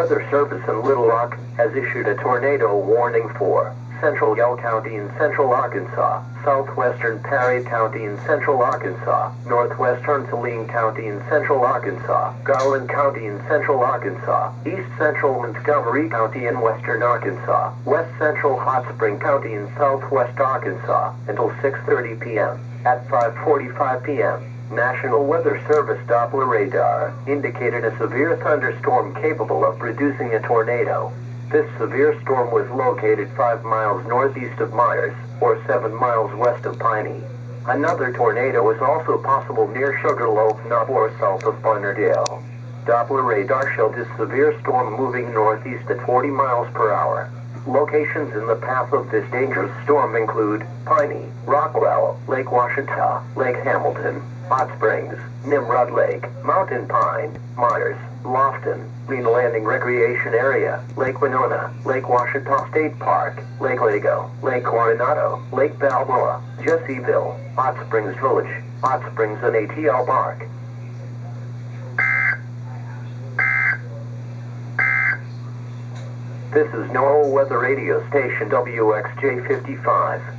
Weather Service in Little Rock has issued a tornado warning for Central Yell County in central Arkansas, southwestern Perry County in central Arkansas, northwestern Saline County in central Arkansas, Garland County in central Arkansas, east central Montgomery County in western Arkansas, west central Hot Spring County in southwest Arkansas, until 6:30 p.m. At 5:45 p.m., National Weather Service Doppler radar indicated a severe thunderstorm capable of producing a tornado. This severe storm was located 5 miles northeast of Myers, or 7 miles west of Piney. Another tornado was also possible near Sugarloaf Knob or south of Barnardale. Doppler radar showed this severe storm moving northeast at 40 miles per hour. Locations in the path of this dangerous storm include Piney, Rockwell, Lake Washita, Lake Hamilton, Hot Springs, Nimrod Lake, Mountain Pine, Myers, Lofton, Green Landing Recreation Area, Lake Winona, Lake Washita State Park, Lake Lago, Lake Coronado, Lake Balboa, Jesseville, Hot Springs Village, Hot Springs and ATL Park. This is NOAA Weather Radio Station WXJ 55.